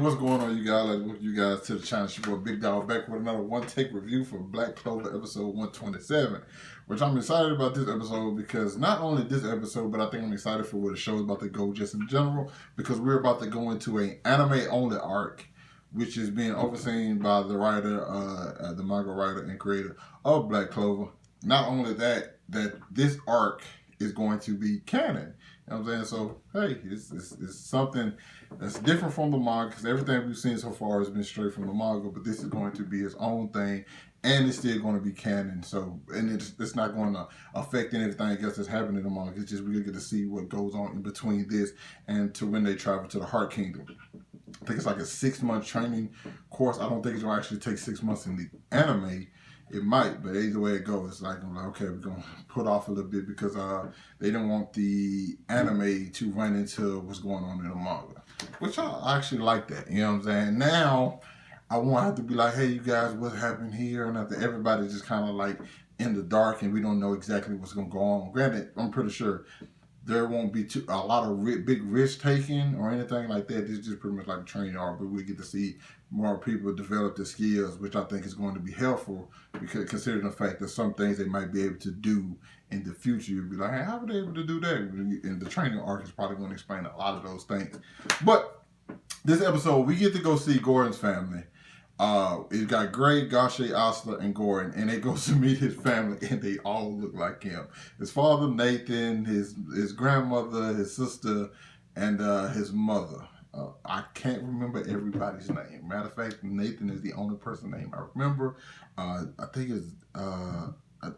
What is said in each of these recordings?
what's going on, you guys? Welcome you guys to the channel. It's your boy Big Dog back with another one take review for Black Clover episode 127, which I'm excited about this episode because not only this episode, but I think I'm excited for where the show is about to go just in general, because we're about to go into an anime-only arc, which is being overseen by the writer, the manga writer and creator of Black Clover. Not only that this arc is going to be canon. You know what I'm saying? So, hey, it's something that's different from the manga, because everything we've seen so far has been straight from the manga, but this is going to be its own thing, and it's still going to be canon. So, and it's not going to affect anything else that's happening in the manga. It's just we get to see what goes on in between this and to when they travel to the Heart Kingdom. I think it's like a 6-month training course. I don't think it's going to actually take 6 months in the anime. It might, but either way it goes, it's like, I'm like, okay, we're going to put off a little bit because they don't want the anime to run into what's going on in the manga, which I actually like that, you know what I'm saying? Now, I won't have to be like, hey, you guys, what happened here? And after everybody's just kind of like in the dark and we don't know exactly what's going to go on. Granted, I'm pretty sure there won't be a lot of big risk taking or anything like that. This is just pretty much like a training arc, but we get to see more people develop their skills, which I think is going to be helpful, because considering the fact that some things they might be able to do in the future, you'll be like, hey, how were they able to do that? And the training arc is probably going to explain a lot of those things. But this episode, we get to go see Gordon's family. It's got Gray, Gashi, Osler, and Gordon, and they go to meet his family, and they all look like him. His father, Nathan, his grandmother, his sister, and his mother. I can't remember everybody's name. Matter of fact, Nathan is the only person name I remember. I think it's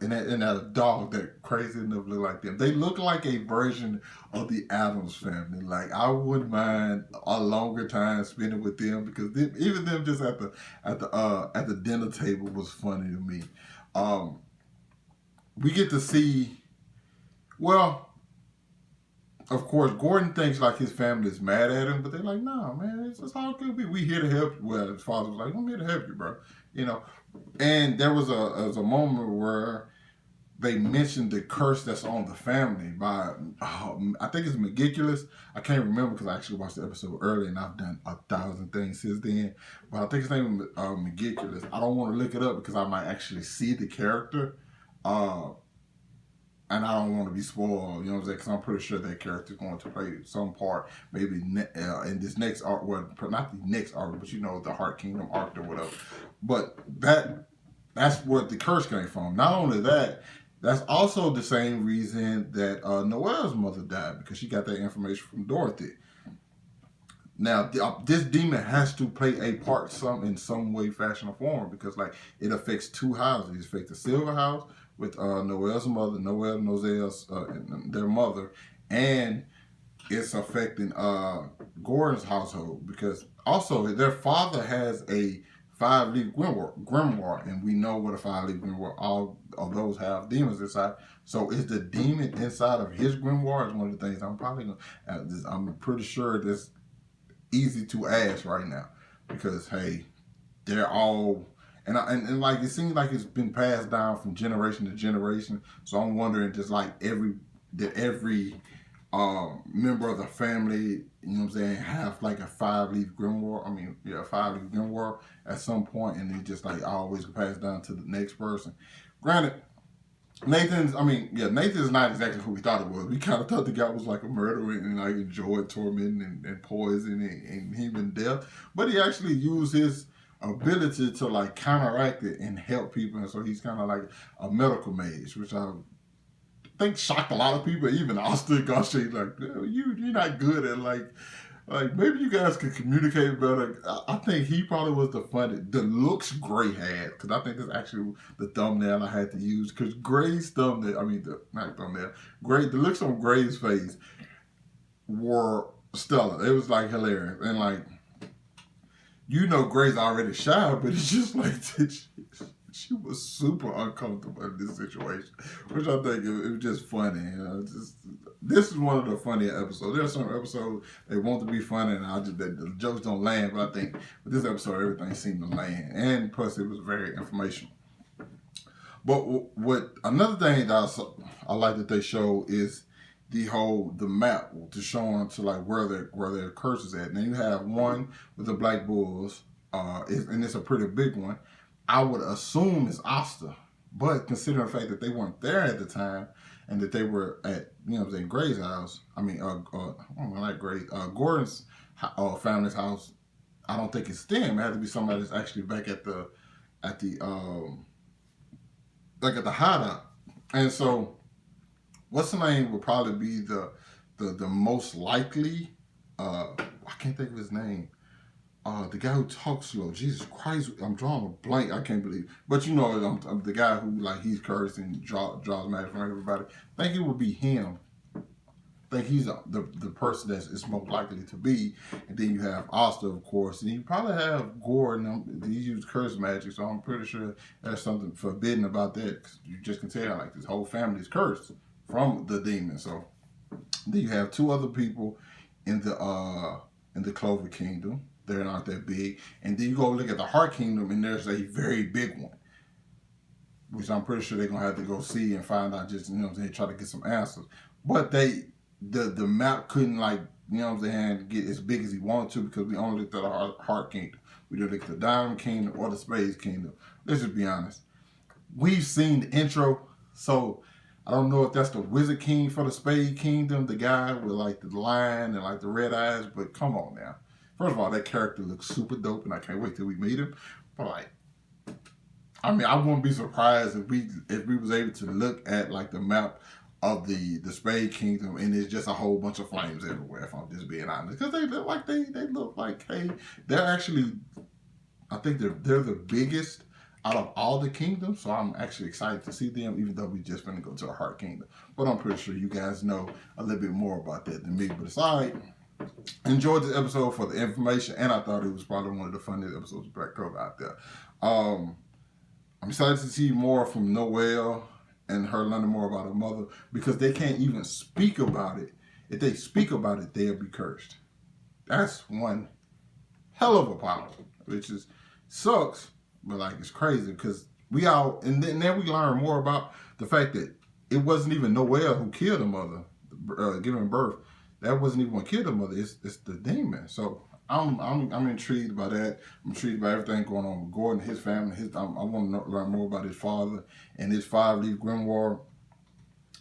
and that dog that crazy enough look like them. They look like a version of the Addams family. Like, I wouldn't mind a longer time spending with them, because even them just at the dinner table was funny to me. We get to see, well, of course, Gordon thinks like his family is mad at him, but they're like, nah, man, it's just all good. We here to help you. Well, his father was like, I'm here to help you, bro. You know, and there was a moment where they mentioned the curse that's on the family by, I think it's Magiculous. I can't remember because I actually watched the episode early and I've done 1,000 things since then. But I think his name is Magiculous. I don't want to look it up because I might actually see the character. And I don't want to be spoiled, you know what I'm saying? Because I'm pretty sure that character is going to play some part, maybe in this next arc. Well, not the next arc, but you know, the Heart Kingdom arc or whatever. But that's where the curse came from. Not only that, that's also the same reason that Noelle's mother died, because she got that information from Dorothy. Now, this demon has to play a part in some way, fashion, or form, because like it affects 2 houses. It affects the Silver House with Noelle's mother, Noelle, Nozelle's their mother, and it's affecting Gordon's household, because also their father has a 5-leaf grimoire, and we know what a 5-leaf grimoire, all of those have demons inside. So is the demon inside of his grimoire? Is one of the things I'm pretty sure this easy to ask right now, because hey, they're all and like it seems like it's been passed down from generation to generation. So I'm wondering, just like every member of the family, you know what I'm saying, have like a 5-leaf grimoire. I mean, yeah, a 5-leaf grimoire at some point, and it just like always passed down to the next person. Granted, Nathan's not exactly who we thought it was. We kind of thought the guy was like a murderer and like enjoyed torment and poison and human death. But he actually used his ability to like counteract it and help people. And so he's kind of like a medical mage, which I think shocked a lot of people. Even Austin Gashi, like, you're not good at like maybe you guys could communicate better. I think he probably was the looks Gray had, because I think that's actually the thumbnail I had to use, because Gray's thumbnail, the looks on Gray's face were stellar. It was like hilarious. And like, you know, Gray's already shy, but it's just like, she was super uncomfortable in this situation, which I think it was just funny. You know, this is one of the funnier episodes. There are some episodes that want to be funny, and the jokes don't land. But I think with this episode, everything seemed to land, and plus it was very informational. But what another thing that I like that they show is the map to show them to like where their curse is at. And then you have one with the black bulls, and it's a pretty big one. I would assume it's Asta, but considering the fact that they weren't there at the time and that they were at Gray's house, not Gray, Gordon's family's house, I don't think it's them. It had to be somebody that's actually back at the hideout. And so what's the name would probably be the most likely. I can't think of his name. The guy who talks slow. Jesus Christ, I'm drawing a blank. I can't believe. But I'm the guy who like he's cursed and draws magic from everybody. I think it would be him. I think he's the person that is most likely to be. And then you have Asta, of course, and you probably have Gordon. He used curse magic, so I'm pretty sure there's something forbidden about that. Cause you just can tell like this whole family is cursed from the demon. So then you have two other people in the Clover Kingdom. They're not that big. And then you go look at the Heart Kingdom, and there's a very big one, which I'm pretty sure they're gonna have to go see and find out. Just try to get some answers. But the map couldn't get as big as he wanted to because we only looked at the Heart Kingdom. We didn't look at the Diamond Kingdom or the Spades Kingdom. Let's just be honest. We've seen the intro, so I don't know if that's the Wizard King for the Spade Kingdom, the guy with like the lion and like the red eyes. But come on now. First of all, that character looks super dope, and I can't wait till we meet him. But I wouldn't be surprised if we was able to look at like the map of the Spade Kingdom, and it's just a whole bunch of flames everywhere. If I'm just being honest, because they look like hey, they're actually, I think they're the biggest out of all the kingdoms. So I'm actually excited to see them, even though we just gonna go to a Heart Kingdom. But I'm pretty sure you guys know a little bit more about that than me. But it's all right. Enjoyed this episode for the information, and I thought it was probably one of the funniest episodes of Black Clover out there. I'm excited to see more from Noelle and her learning more about her mother, because they can't even speak about it. If they speak about it, they'll be cursed. That's one hell of a power, which sucks, but like it's crazy because and then we learn more about the fact that it wasn't even Noelle who killed her mother, giving birth. That wasn't even what killed her mother. It's the demon. So I'm intrigued by that. I'm intrigued by everything going on with Gordon, his family. I want to learn more about his father and his 5-leaf grimoire.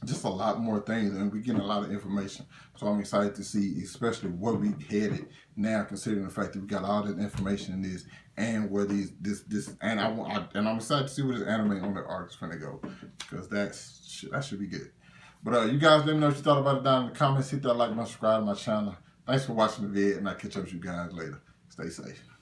Just a lot more things, and we're getting a lot of information. So I'm excited to see, especially where we headed now, considering the fact that we got all that information in this, and where I'm excited to see where this anime on the arc is gonna go, because that should be good. But you guys, let me know what you thought about it down in the comments. Hit that like and subscribe to my channel. Thanks for watching the vid, and I'll catch up with you guys later. Stay safe.